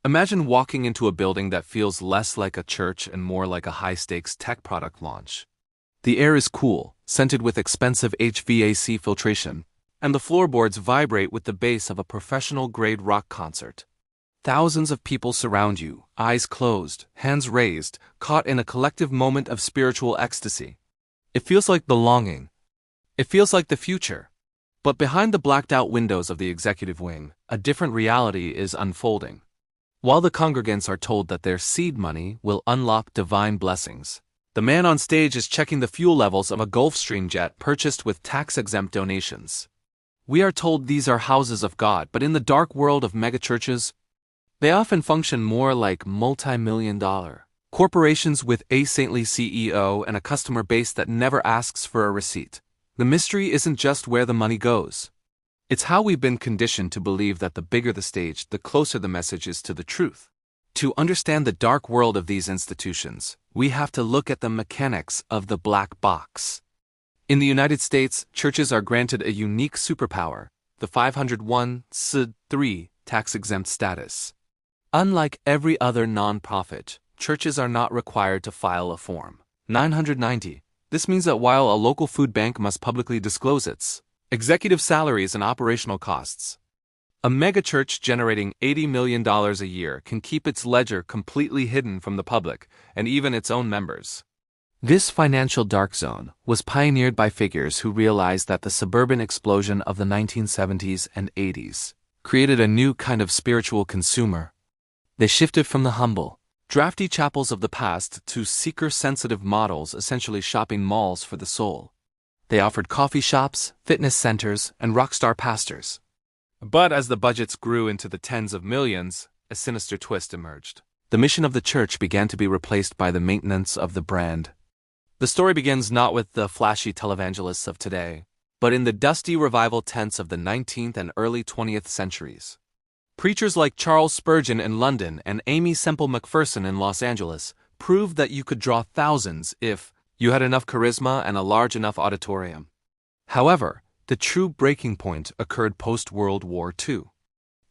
Imagine walking into a building that feels less like a church and more like a high-stakes tech product launch. The air is cool, scented with expensive HVAC filtration, and the floorboards vibrate with the bass of a professional-grade rock concert. Thousands of people surround you, eyes closed, hands raised, caught in a collective moment of spiritual ecstasy. It feels like belonging. It feels like the future. But behind the blacked-out windows of the executive wing, a different reality is unfolding. While the congregants are told that their seed money will unlock divine blessings, the man on stage is checking the fuel levels of a Gulfstream jet purchased with tax-exempt donations. We are told these are houses of God, but in the dark world of megachurches, they often function more like multi-million-dollar corporations with a saintly CEO and a customer base that never asks for a receipt. The mystery isn't just where the money goes. It's how we've been conditioned to believe that the bigger the stage, the closer the message is to the truth. To understand the dark world of these institutions, we have to look at the mechanics of the black box. In the United States, churches are granted a unique superpower, the 501(c)(3) tax-exempt status. Unlike every other non-profit, churches are not required to file a Form 990. This means that while a local food bank must publicly disclose its executive salaries and operational costs, a megachurch generating $80 million a year can keep its ledger completely hidden from the public and even its own members. This financial dark zone was pioneered by figures who realized that the suburban explosion of the 1970s and 80s created a new kind of spiritual consumer. They shifted from the humble, drafty chapels of the past to seeker-sensitive models, essentially shopping malls for the soul. They offered coffee shops, fitness centers, and rockstar pastors. But as the budgets grew into the tens of millions, a sinister twist emerged. The mission of the church began to be replaced by the maintenance of the brand. The story begins not with the flashy televangelists of today, but in the dusty revival tents of the 19th and early 20th centuries. Preachers like Charles Spurgeon in London and Amy Semple McPherson in Los Angeles proved that you could draw thousands if you had enough charisma and a large enough auditorium. However, the true breaking point occurred post-World War II.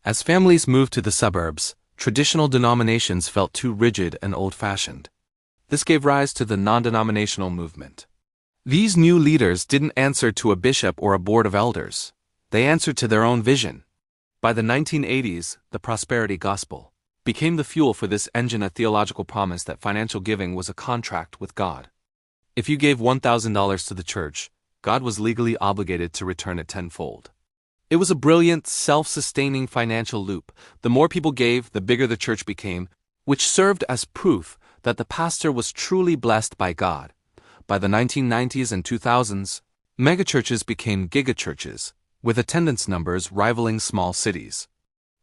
As families moved to the suburbs, traditional denominations felt too rigid and old-fashioned. This gave rise to the non-denominational movement. These new leaders didn't answer to a bishop or a board of elders. They answered to their own vision. By the 1980s, the prosperity gospel became the fuel for this engine, a theological promise that financial giving was a contract with God. If you gave $1,000 to the church, God was legally obligated to return it tenfold. It was a brilliant, self-sustaining financial loop. The more people gave, the bigger the church became, which served as proof that the pastor was truly blessed by God. By the 1990s and 2000s, megachurches became gigachurches, with attendance numbers rivaling small cities.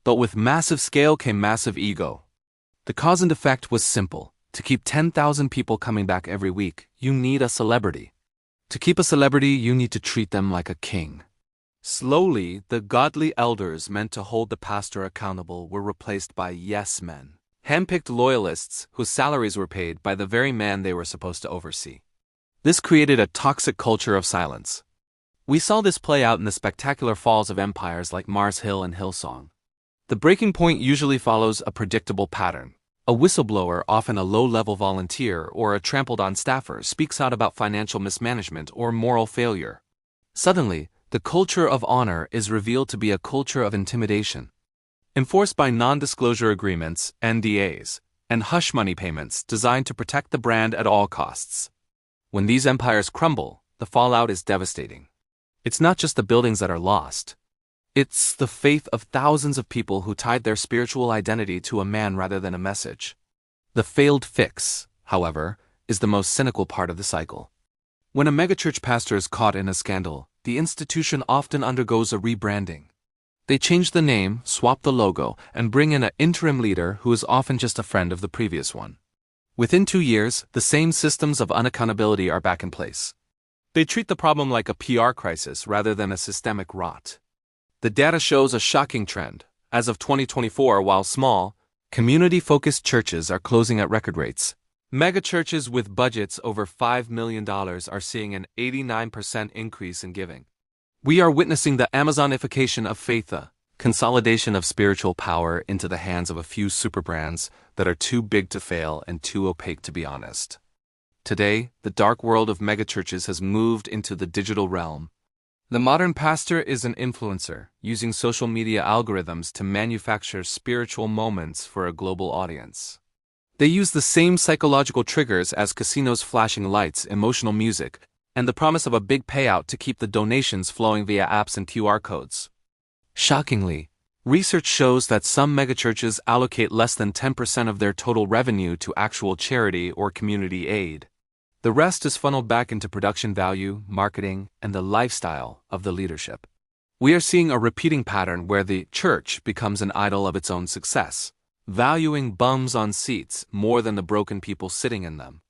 But with massive scale came massive ego. The cause and effect was simple. To keep 10,000 people coming back every week, you need a celebrity. To keep a celebrity, you need to treat them like a king. Slowly, the godly elders meant to hold the pastor accountable were replaced by yes men, handpicked loyalists whose salaries were paid by the very man they were supposed to oversee. This created a toxic culture of silence. We saw this play out in the spectacular falls of empires like Mars Hill and Hillsong. The breaking point usually follows a predictable pattern. A whistleblower, often a low-level volunteer or a trampled-on staffer, speaks out about financial mismanagement or moral failure. Suddenly, the culture of honor is revealed to be a culture of intimidation. Enforced by non-disclosure agreements, NDAs, and hush money payments designed to protect the brand at all costs. When these empires crumble, the fallout is devastating. It's not just the buildings that are lost. It's the faith of thousands of people who tied their spiritual identity to a man rather than a message. The failed fix, however, is the most cynical part of the cycle. When a megachurch pastor is caught in a scandal, the institution often undergoes a rebranding. They change the name, swap the logo, and bring in an interim leader who is often just a friend of the previous one. Within 2 years, the same systems of unaccountability are back in place. They treat the problem like a PR crisis rather than a systemic rot. The data shows a shocking trend. As of 2024, while small, community-focused churches are closing at record rates. Megachurches with budgets over $5 million are seeing an 89% increase in giving. We are witnessing the Amazonification of faith, Consolidation of spiritual power into the hands of a few superbrands that are too big to fail and too opaque to be honest. Today, the dark world of megachurches has moved into the digital realm. The modern pastor is an influencer, using social media algorithms to manufacture spiritual moments for a global audience. They use the same psychological triggers as casinos' flashing lights, emotional music, and the promise of a big payout to keep the donations flowing via apps and QR codes. Shockingly, research shows that some megachurches allocate less than 10% of their total revenue to actual charity or community aid. The rest is funneled back into production value, marketing, and the lifestyle of the leadership. We are seeing a repeating pattern where the church becomes an idol of its own success, valuing bums on seats more than the broken people sitting in them.